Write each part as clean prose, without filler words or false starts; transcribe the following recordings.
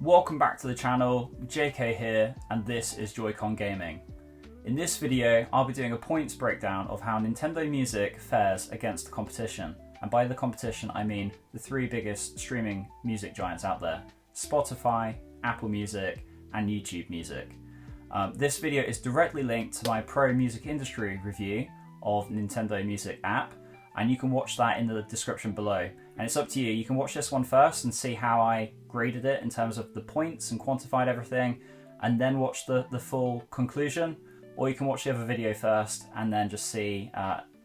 Welcome back to the channel, JK here, and this is Joy-Con Gaming. In this video, I'll be doing a points breakdown of how Nintendo Music fares against the competition. And by the competition, I mean the three biggest streaming music giants out there: Spotify, Apple Music, and YouTube Music. This video is directly linked to my Pro Music Industry review of Nintendo Music app, and you can watch that in the description below. And it's up to you. You can watch this one first and see how I graded it in terms of the points and quantified everything, and then watch the full conclusion. Or you can watch the other video first and then just see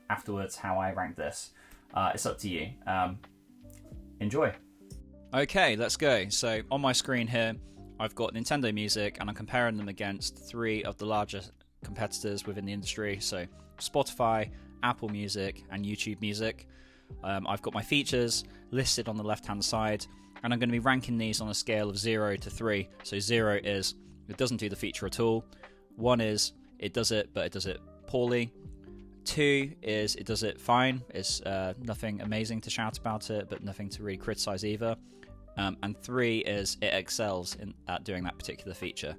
afterwards how I ranked this. It's up to you. Enjoy. Okay, let's go. So on my screen here, I've got Nintendo Music, and I'm comparing them against three of the largest competitors within the industry. So Spotify, Apple Music, and YouTube Music. I've got my features listed on the left-hand side, and I'm going to be ranking these on a scale of 0 to 3. So 0 is it doesn't do the feature at all. 1 is it does it, but it does it poorly. 2 is it does it fine. It's nothing amazing to shout about it, but nothing to really criticize either. And 3 is it excels at doing that particular feature.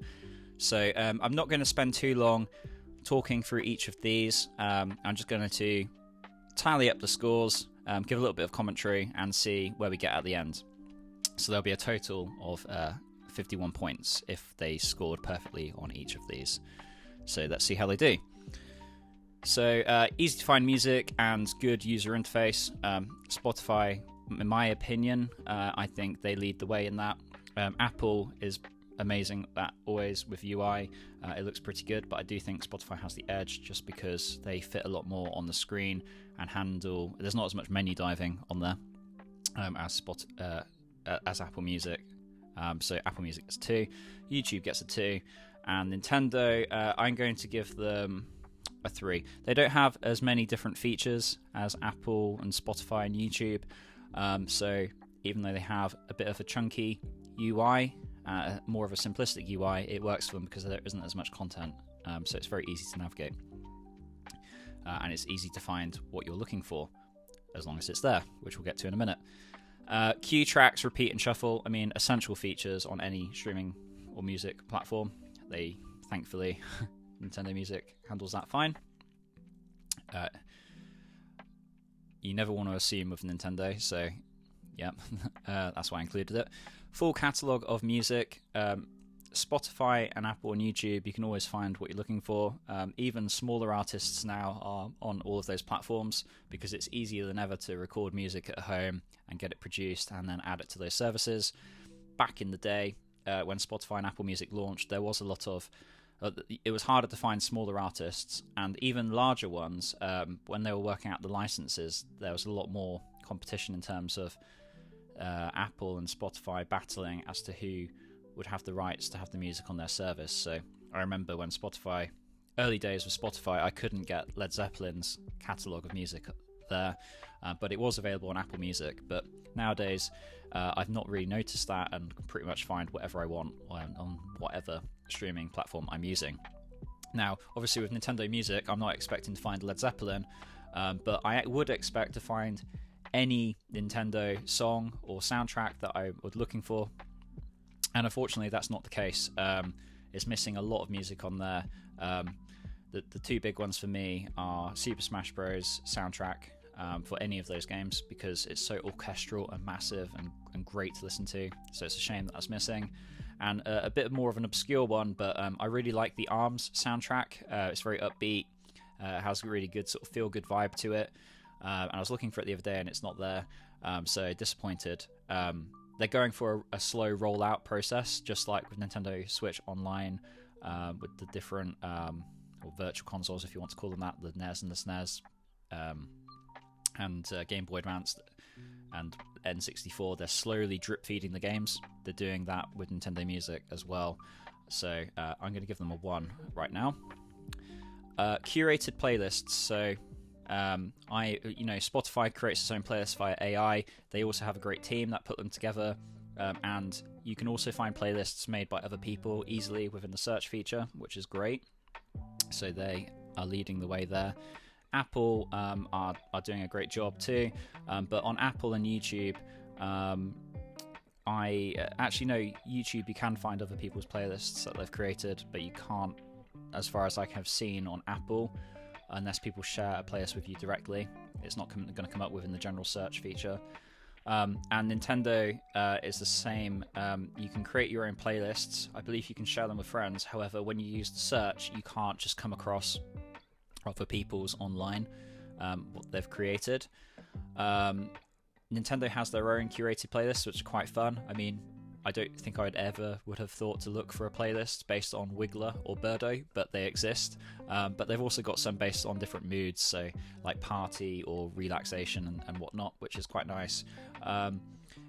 So I'm not going to spend too long talking through each of these. I'm just going to tally up the scores, give a little bit of commentary, and see where we get at the end. So there'll be a total of 51 points if they scored perfectly on each of these. So let's see how they do. So easy to find music and good user interface. Spotify, in my opinion, I think they lead the way in that. Apple is amazing at always with UI. It looks pretty good, but I do think Spotify has the edge just because they fit a lot more on the screen and handle. There's not as much menu diving on there as Apple Music. So Apple Music gets 2, YouTube gets a 2, and Nintendo, I'm going to give them a 3. They don't have as many different features as Apple and Spotify and YouTube. So even though they have a bit of a chunky UI, more of a simplistic UI, it works for them because there isn't as much content. So it's very easy to navigate. And it's easy to find what you're looking for, as long as it's there, which we'll get to in a minute. Cue tracks, repeat and shuffle. I mean, essential features on any streaming or music platform. They, thankfully, Nintendo Music handles that fine. You never want to assume with Nintendo, so yeah, that's why I included it. Full catalogue of music. Spotify and Apple and YouTube, you can always find what you're looking for. Even smaller artists now are on all of those platforms because it's easier than ever to record music at home and get it produced and then add it to those services. Back in the day, when Spotify and Apple Music launched, there was a lot of it was harder to find smaller artists, and even larger ones, when they were working out the licenses, there was a lot more competition in terms of Apple and Spotify battling as to who would have the rights to have the music on their service. So I remember when Spotify, early days with Spotify, I couldn't get Led Zeppelin's catalogue of music there, but it was available on Apple Music. But nowadays, I've not really noticed that and can pretty much find whatever I want on whatever streaming platform I'm using. Now, obviously with Nintendo Music, I'm not expecting to find Led Zeppelin, but I would expect to find any Nintendo song or soundtrack that I was looking for. And unfortunately, that's not the case. It's missing a lot of music on there. The two big ones for me are Super Smash Bros. Soundtrack for any of those games, because it's so orchestral and massive and great to listen to. So it's a shame that that's missing. And a bit more of an obscure one, but I really like the ARMS soundtrack. It's very upbeat. It has a really good sort of feel-good vibe to it. And I was looking for it the other day and it's not there. So disappointed. They're going for a slow rollout process, just like with Nintendo Switch Online, with the different or virtual consoles, if you want to call them that, the NES and the SNES, and Game Boy Advance and N64. They're slowly drip feeding the games. They're doing that with Nintendo Music as well. So I'm going to give them a 1 right now. Curated playlists. So Spotify creates its own playlists via AI. They also have a great team that put them together, and you can also find playlists made by other people easily within the search feature, which is great. So they are leading the way there. Apple are doing a great job too, but on Apple and YouTube, I actually know YouTube, you can find other people's playlists that they've created, but you can't, as far as I have seen on Apple, unless people share a playlist with you directly. It's not going to come up within the general search feature. And Nintendo is the same. You can create your own playlists. I believe you can share them with friends. However, when you use the search, you can't just come across other people's online, what they've created. Nintendo has their own curated playlists, which are quite fun. I mean, I don't think I would have thought to look for a playlist based on Wiggler or Birdo, but they exist. But they've also got some based on different moods, so like party or relaxation and whatnot, which is quite nice.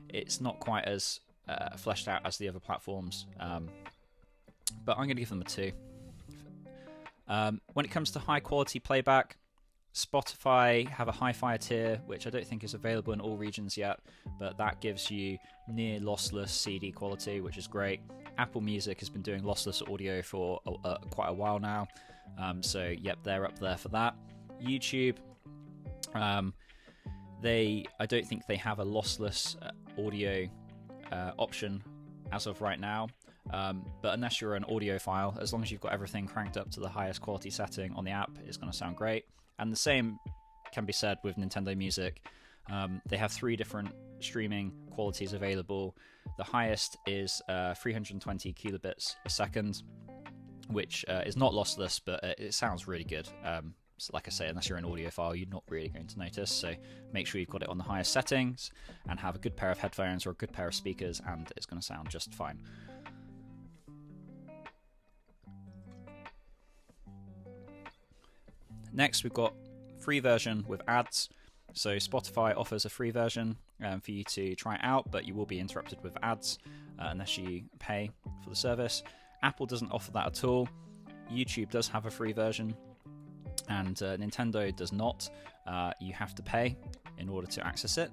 It's not quite as fleshed out as the other platforms, but I'm going to give them a 2. When it comes to high quality playback, Spotify have a hi-fi tier, which I don't think is available in all regions yet, but that gives you near lossless CD quality, which is great. Apple Music has been doing lossless audio for quite a while now, so yep, they're up there for that. YouTube, I don't think they have a lossless audio option as of right now, but unless you're an audiophile, as long as you've got everything cranked up to the highest quality setting on the app, it's going to sound great. And the same can be said with Nintendo Music. They have 3 different streaming qualities available. The highest is 320 kilobits a second, which is not lossless, but it sounds really good. So like I say, unless you're an audiophile, you're not really going to notice. So make sure you've got it on the highest settings and have a good pair of headphones or a good pair of speakers, and it's going to sound just fine. Next, we've got free version with ads. So Spotify offers a free version for you to try it out, but you will be interrupted with ads unless you pay for the service. Apple doesn't offer that at all. YouTube does have a free version, and Nintendo does not. You have to pay in order to access it.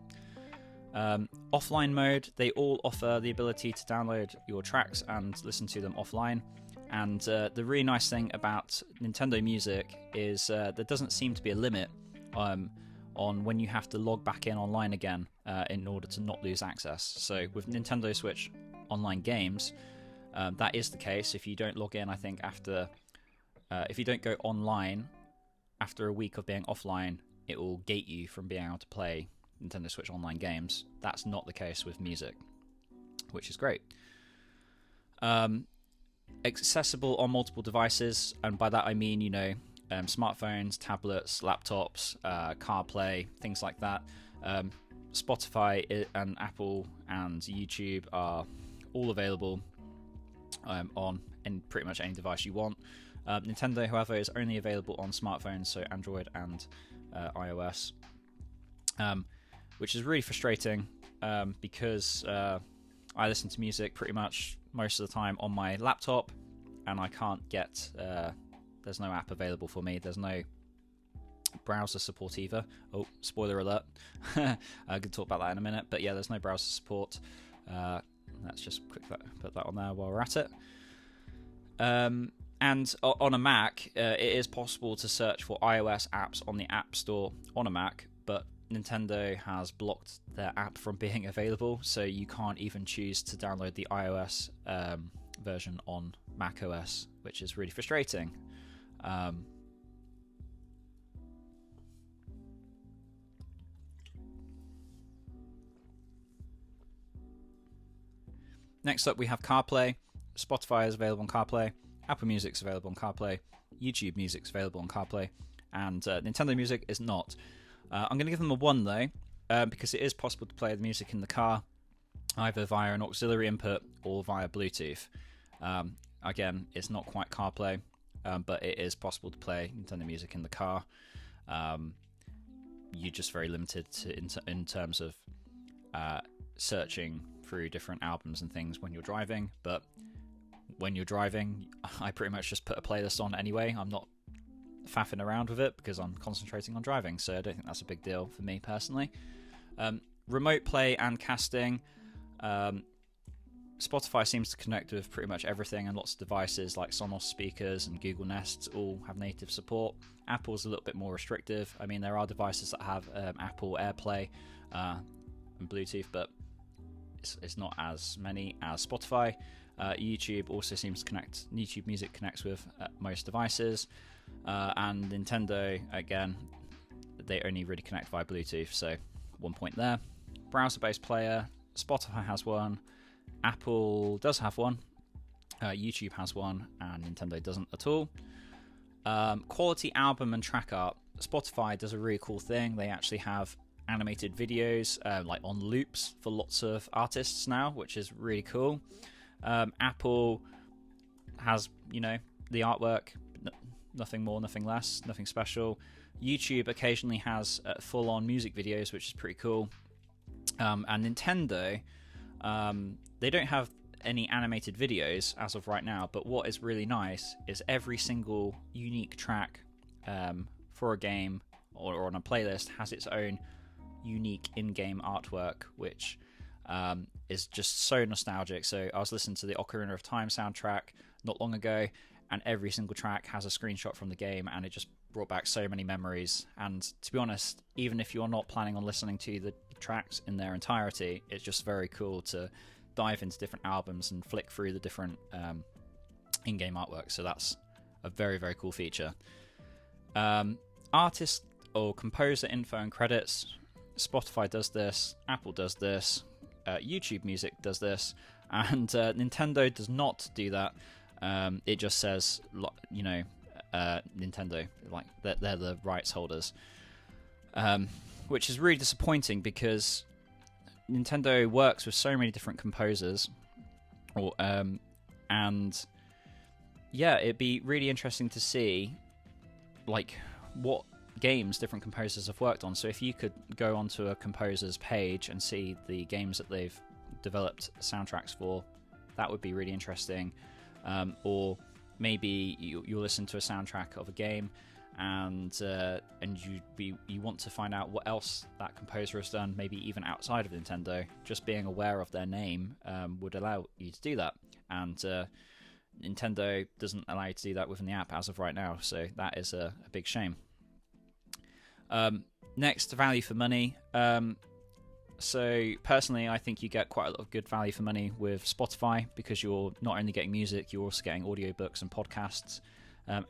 Offline mode, they all offer the ability to download your tracks and listen to them offline. And the really nice thing about Nintendo Music is there doesn't seem to be a limit on when you have to log back in online again in order to not lose access. So with Nintendo Switch online games, that is the case. If you don't log in, I think if you don't go online after a week of being offline, it will gate you from being able to play Nintendo Switch online games. That's not the case with music, which is great. Accessible on multiple devices, and by that I mean, smartphones, tablets, laptops, CarPlay, things like that. Spotify and Apple and YouTube are all available on pretty much any device you want. Nintendo, however, is only available on smartphones, so Android and iOS, which is really frustrating because I listen to music pretty much most of the time on my laptop, and I can't get there's no app available for me. There's no browser support either. Oh, spoiler alert. I could talk about that in a minute, but yeah, there's no browser support. Let's just quickly put that on there while we're at it. And on a Mac, it is possible to search for iOS apps on the App Store on a Mac, but Nintendo has blocked their app from being available, so you can't even choose to download the iOS version on macOS, which is really frustrating. Next up, we have CarPlay. Spotify is available on CarPlay. Apple Music's available on CarPlay. YouTube Music's available on CarPlay. And Nintendo Music is not. I'm going to give them a 1 though, because it is possible to play the music in the car, either via an auxiliary input or via Bluetooth. Again, it's not quite CarPlay, but it is possible to play Nintendo Music in the car. You're just very limited in terms of searching through different albums and things when you're driving, but when you're driving, I pretty much just put a playlist on anyway. I'm not faffing around with it because I'm concentrating on driving, so I don't think that's a big deal for me personally. Remote play and casting. Spotify seems to connect with pretty much everything, and lots of devices like Sonos speakers and Google Nest all have native support. Apple's a little bit more restrictive. I mean, there are devices that have Apple AirPlay and Bluetooth, but it's not as many as Spotify. YouTube also seems to connect. YouTube Music connects with most devices, and Nintendo, again, they only really connect via Bluetooth. So 1 point there. Browser-based player. Spotify has one. Apple does have one. YouTube has one, and Nintendo doesn't at all. Quality album and track art. Spotify does a really cool thing. They actually have animated videos like on loops for lots of artists now, which is really cool. Apple has, the artwork, nothing more, nothing less, nothing special. YouTube occasionally has full-on music videos, which is pretty cool. And Nintendo, they don't have any animated videos as of right now, but what is really nice is every single unique track for a game or on a playlist has its own unique in-game artwork, which is just so nostalgic. So I was listening to the Ocarina of Time soundtrack not long ago, and every single track has a screenshot from the game, and it just brought back so many memories. And to be honest, even if you're not planning on listening to the tracks in their entirety, it's just very cool to dive into different albums and flick through the different in-game artwork. So that's a very, very cool feature. Artist or composer info and credits. Spotify does this, Apple does this, YouTube Music does this, and Nintendo does not do that. It just says, Nintendo, like they're the rights holders, which is really disappointing because Nintendo works with so many different composers, and yeah, it'd be really interesting to see like what games different composers have worked on. So if you could go onto a composer's page and see the games that they've developed soundtracks for, that would be really interesting. Or maybe you'll listen to a soundtrack of a game and you want to find out what else that composer has done, maybe even outside of Nintendo. Just being aware of their name would allow you to do that, and Nintendo doesn't allow you to do that within the app as of right now, so that is a big shame. Next, value for money. So personally, I think you get quite a lot of good value for money with Spotify because you're not only getting music, you're also getting audiobooks and podcasts.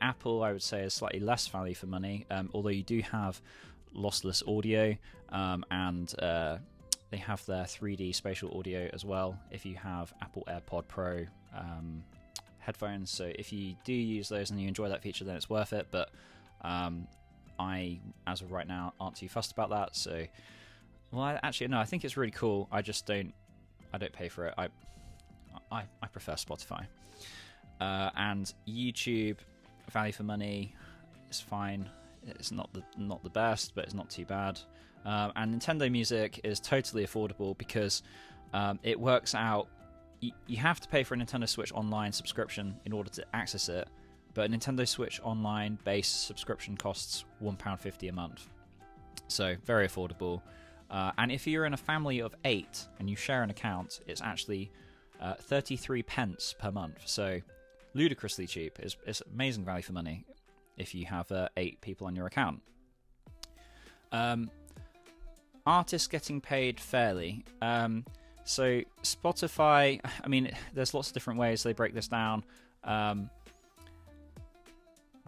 Apple, I would say, is slightly less value for money, although you do have lossless audio, and they have their 3D spatial audio as well if you have Apple AirPod Pro headphones. So if you do use those and you enjoy that feature, then it's worth it. But I, as of right now, aren't too fussed about that. So, well, actually, no, I think it's really cool. I don't pay for it. I prefer Spotify. And YouTube, value for money, is fine. It's not the best, but it's not too bad. And Nintendo Music is totally affordable because it works out. You have to pay for a Nintendo Switch Online subscription in order to access it, but a Nintendo Switch Online base subscription costs £1.50 a month. So very affordable. And if you're in a family of 8 and you share an account, it's actually 33 pence per month. So ludicrously cheap. It's amazing value for money if you have 8 people on your account. Artists getting paid fairly. So Spotify, I mean, there's lots of different ways they break this down.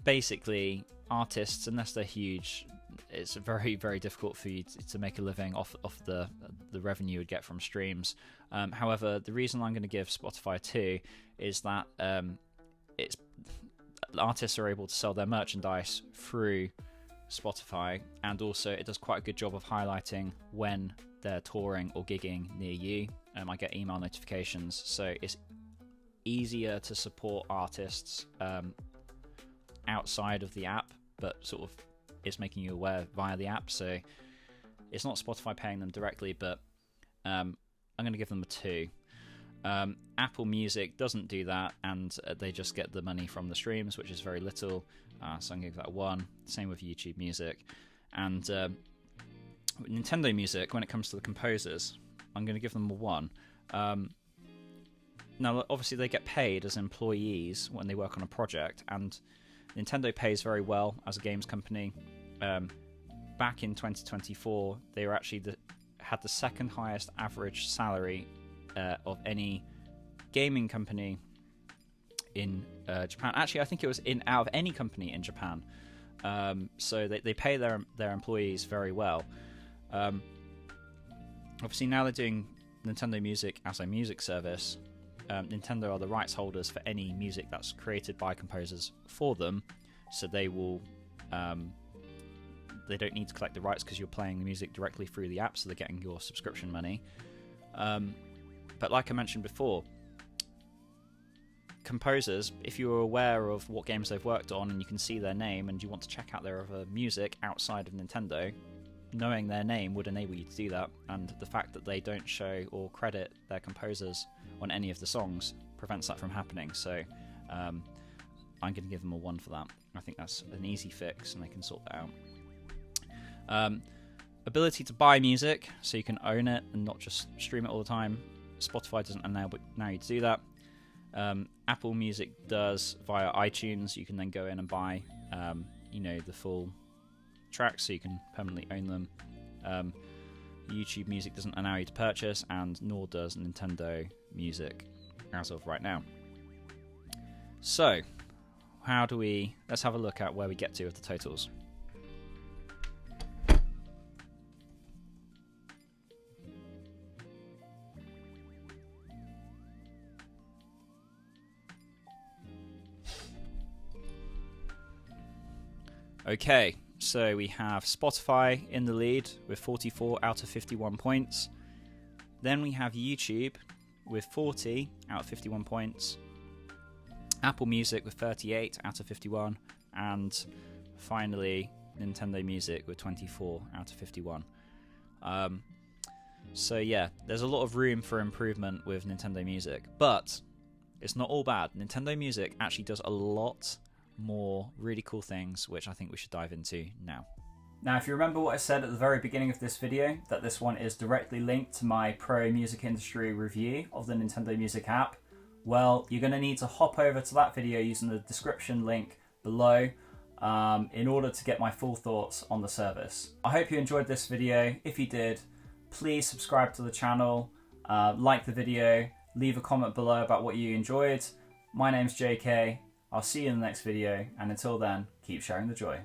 Basically, artists, unless they're huge, it's very, very difficult for you to make a living off the revenue you would get from streams. However, the reason I'm going to give Spotify 2 is that it's artists are able to sell their merchandise through Spotify, and also it does quite a good job of highlighting when they're touring or gigging near you. I get email notifications, so it's easier to support artists outside of the app, but sort of it's making you aware via the app. So it's not Spotify paying them directly, but I'm going to give them a 2. Apple Music doesn't do that, and they just get the money from the streams, which is very little, so I'm going to give that a 1. Same with YouTube Music. And Nintendo Music, when it comes to the composers, I'm going to give them a 1. Now, obviously, they get paid as employees when they work on a project, and Nintendo pays very well as a games company. Back in 2024, they were actually had the second highest average salary of any gaming company in Japan. Actually, I think it was out of any company in Japan. So they pay their employees very well. Obviously, now they're doing Nintendo Music as a music service. Nintendo are the rights holders for any music that's created by composers for them, so they will they don't need to collect the rights because you're playing the music directly through the app, so they're getting your subscription money. But like I mentioned before, composers, if you're aware of what games they've worked on and you can see their name and you want to check out their other music outside of Nintendo, knowing their name would enable you to do that, and the fact that they don't show or credit their composers on any of the songs prevents that from happening. So I'm going to give them a 1 for that. I think that's an easy fix and they can sort that out. Ability to buy music, so you can own it and not just stream it all the time. Spotify doesn't allow you to do that. Apple Music does via iTunes. You can then go in and buy the full tracks, so you can permanently own them. YouTube Music doesn't allow you to purchase, and nor does Nintendo Music as of right now. So let's have a look at where we get to with the totals. Okay, so we have Spotify in the lead with 44 out of 51 points. Then we have YouTube with 40 out of 51 points. Apple Music with 38 out of 51. And finally, Nintendo Music with 24 out of 51. So yeah, there's a lot of room for improvement with Nintendo Music. But it's not all bad. Nintendo Music actually does a lot more really cool things, which I think we should dive into now. Now, if you remember what I said at the very beginning of this video, that this one is directly linked to my pro music industry review of the Nintendo Music app, well, you're going to need to hop over to that video using the description link below in order to get my full thoughts on the service. I hope you enjoyed this video. If you did, please subscribe to the channel, like the video, leave a comment below about what you enjoyed. My name's JK. I'll see you in the next video, and until then, keep sharing the joy.